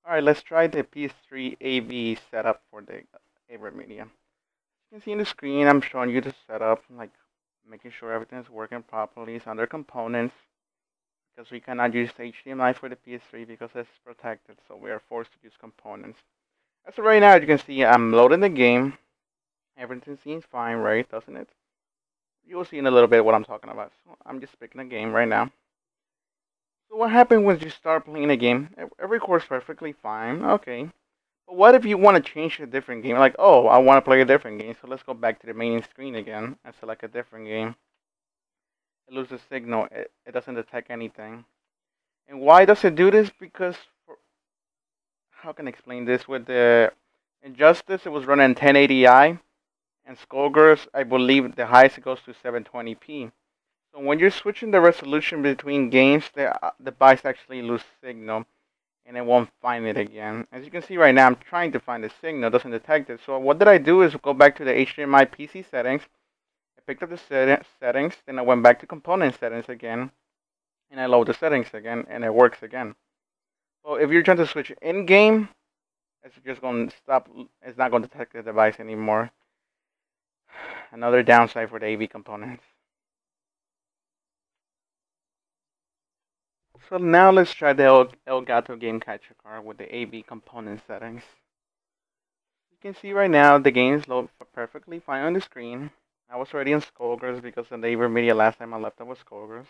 Alright, let's try the Ps3 Av setup for the AVerMedia. You can see in the screen, I'm showing you the setup, like making sure everything is working properly. It's under components, because we cannot use HDMI for the Ps3 because it's protected, so we are forced to use components. As of right now, as you can see, I'm loading the game. Everything seems fine, right? Doesn't it? You will see in a little bit what I'm talking about. So I'm just picking a game right now. So what happens when you start playing a game? Every course perfectly fine, okay. But what if you want to change to a different game? Like, oh, I want to play a different game, so let's go back to the main screen again and select a different game. It loses signal, it doesn't detect anything. And why does it do this? Because, how can I explain this? With the Injustice, it was running 1080i, and Skullgirls, I believe the highest it goes to 720p. So when you're switching the resolution between games, the device actually loses signal, and it won't find it again. As you can see right now, I'm trying to find the signal, it doesn't detect it. So what did I do is go back to the HDMI PC settings. I picked up the settings, then I went back to component settings again, and I load the settings again, and it works again. So if you're trying to switch in-game, it's just going to stop. It's not going to detect the device anymore. Another downside for the AV components. So now let's try the Elgato game capture card with the AV component settings. You can see right now the games load perfectly fine on the screen. I was already in Skullgirls because in the AVerMedia last time I left it was Skullgirls.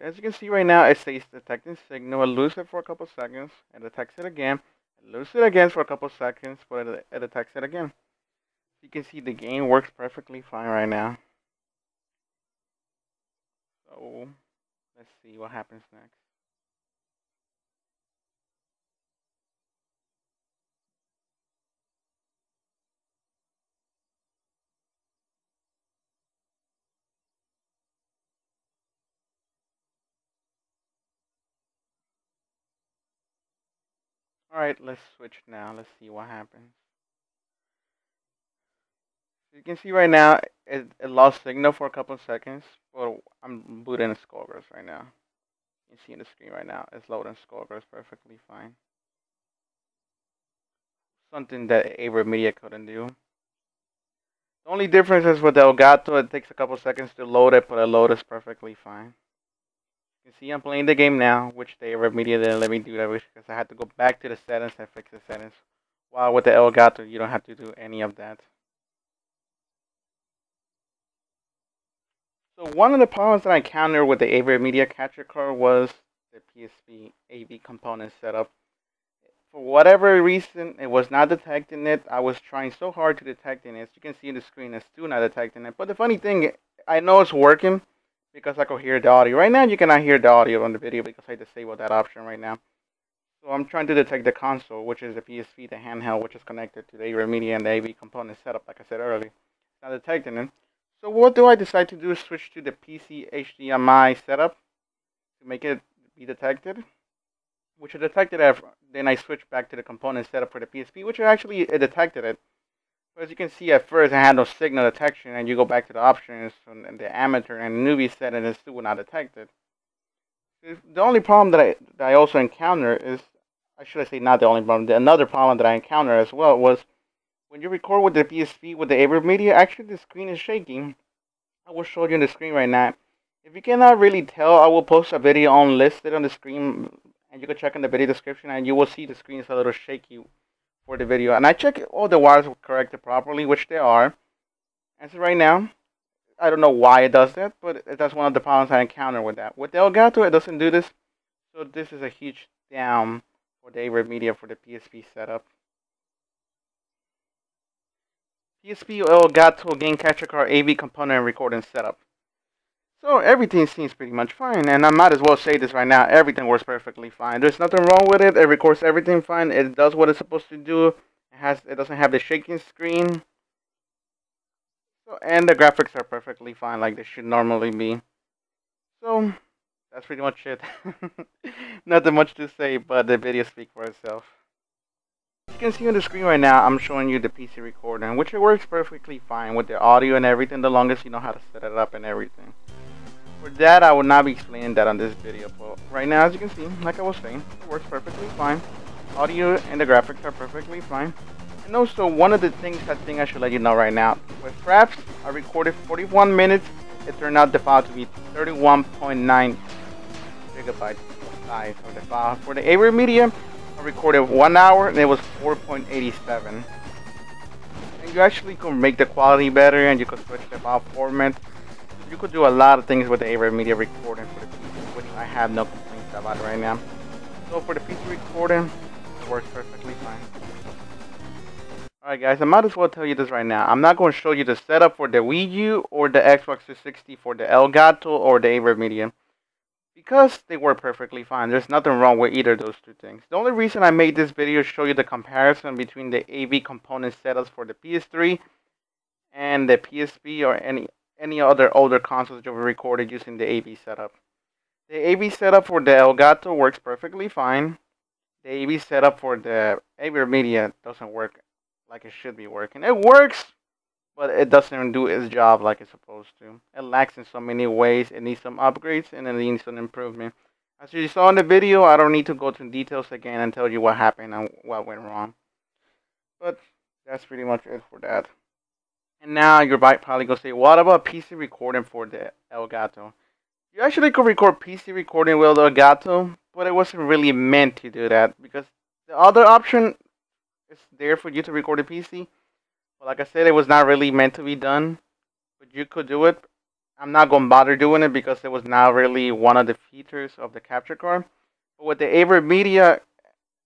As you can see right now, it says detecting signal. I lose it for a couple seconds. It detects it again. I lose it again for a couple seconds, but it detects it again. You can see the game works perfectly fine right now. So let's see what happens next. Alright, let's switch now. Let's see what happens. You can see right now, it lost signal for a couple of seconds. Well, I'm booting Skullgirls right now. You see in the screen right now, it's loading Skullgirls perfectly fine. Something that AVerMedia couldn't do. The only difference is with the Elgato, it takes a couple seconds to load it, but it loads perfectly fine. You can see I'm playing the game now, which the AVerMedia didn't let me do that because I had to go back to the settings and fix the settings. While with the Elgato, you don't have to do any of that. So one of the problems that I encountered with the AVerMedia capture card was the Ps3 Av component setup. For whatever reason, it was not detecting it. I was trying so hard to detect it. As you can see in the screen, it's still not detecting it. But the funny thing, I know it's working because I could hear the audio. Right now, you cannot hear the audio on the video because I disabled that option right now. So I'm trying to detect the console, which is the PSP, the handheld, which is connected to the AVerMedia and the AV component setup, like I said earlier. It's not detecting it. So what do I decide to do is switch to the PC HDMI setup to make it be detected, which it detected it. Then I switched back to the component setup for the PSP, which actually it detected it. But as you can see, at first I had no signal detection, and you go back to the options and the amateur and newbie setting, and it still not detected. The only problem that I also encounter is, I should say not the only problem, another problem that I encounter as well was when you record with the PSP with the AVerMedia, actually the screen is shaking. I will show you on the screen right now. If you cannot really tell, I will post a video on listed on the screen, and you can check in the video description, and you will see the screen is a little shaky for the video. And I check all the wires were corrected properly, which they are. And so right now, I don't know why it does that, but that's one of the problems I encounter with that. With the Elgato, it doesn't do this, so this is a huge down for the AVerMedia for the PSP setup. PSP Elgato game capture card AV component recording setup. So everything seems pretty much fine, and I might as well say this right now, everything works perfectly fine. There's nothing wrong with it. It records everything fine. It does what it's supposed to do. It doesn't have the shaking screen. So, and the graphics are perfectly fine like they should normally be. So that's pretty much it. Nothing much to say, but the video speaks for itself. As you can see on the screen right now, I'm showing you the PC recording, which it works perfectly fine with the audio and everything, the longest you know how to set it up and everything. For that, I will not be explaining that on this video, but right now, as you can see, like I was saying, it works perfectly fine. audio and the graphics are perfectly fine. And also, one of the things I think I should let you know right now, with Fraps, I recorded 41 minutes. It turned out the file to be 31.9 gigabytes size of the file. For the AVerMedia, I recorded 1 hour and it was 4.87. And you actually can make the quality better, and you could switch the file format. You could do a lot of things with the AVerMedia recording for the PC, which I have no complaints about right now. So for the PC recording, it works perfectly fine. Alright guys, I might as well tell you this right now. I'm not going to show you the setup for the Wii U or the Xbox 360 for the Elgato or the AVerMedia, because they work perfectly fine. There's nothing wrong with either of those two things. The only reason I made this video is show you the comparison between the AV component setups for the PS3 and the PSP or any other older consoles that were recorded using the AV setup. The AV setup for the Elgato works perfectly fine. The AV setup for the AVerMedia doesn't work like it should be working. It works, but it doesn't do its job like it's supposed to. It lacks in so many ways. It needs some upgrades and it needs some improvement. As you saw in the video, I don't need to go into details again and tell you what happened and what went wrong. But that's pretty much it for that. And now you're probably going to say, what about PC recording for the Elgato? You actually could record PC recording with the Elgato, but it wasn't really meant to do that, because the other option is there for you to record a PC. But like I said, it was not really meant to be done, but you could do it. I'm not going to bother doing it because it was not really one of the features of the capture card. But with the AVerMedia,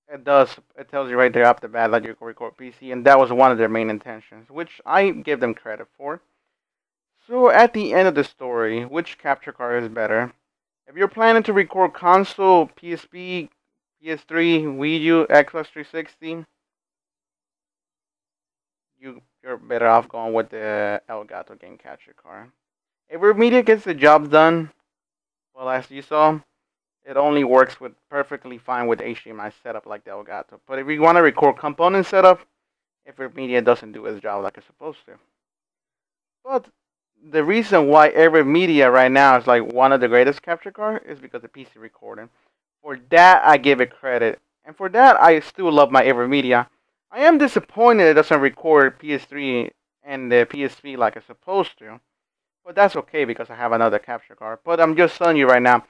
it tells you right there off the bat that you can record PC, and that was one of their main intentions, which I give them credit for. So at the end of the story, which capture card is better? If you're planning to record console, PSP, PS3, Wii U, Xbox 360, you're better off going with the Elgato game capture card. AVerMedia gets the job done. Well, as you saw, it only works perfectly fine with HDMI setup like the Elgato. But if you want to record component setup, AVerMedia doesn't do its job like it's supposed to. But the reason why AVerMedia right now is like one of the greatest capture cards is because of PC recording. For that, I give it credit. And for that, I still love my AVerMedia. I am disappointed it doesn't record PS3 and the PSP like it's supposed to. But that's okay because I have another capture card. But I'm just telling you right now,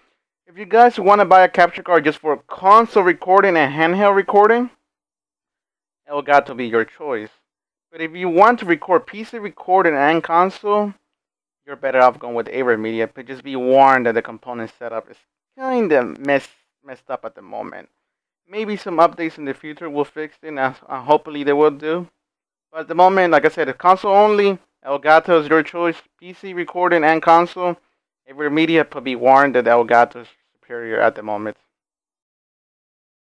if you guys want to buy a capture card just for console recording and handheld recording, Elgato will be your choice. But if you want to record PC recording and console, you're better off going with AVerMedia. But just be warned that the component setup is kind of messed up at the moment. Maybe some updates in the future will fix it, and hopefully they will do. But at the moment, like I said, it's console only. Elgato is your choice. PC recording and console. AVerMedia, but be warned that Elgato is superior at the moment.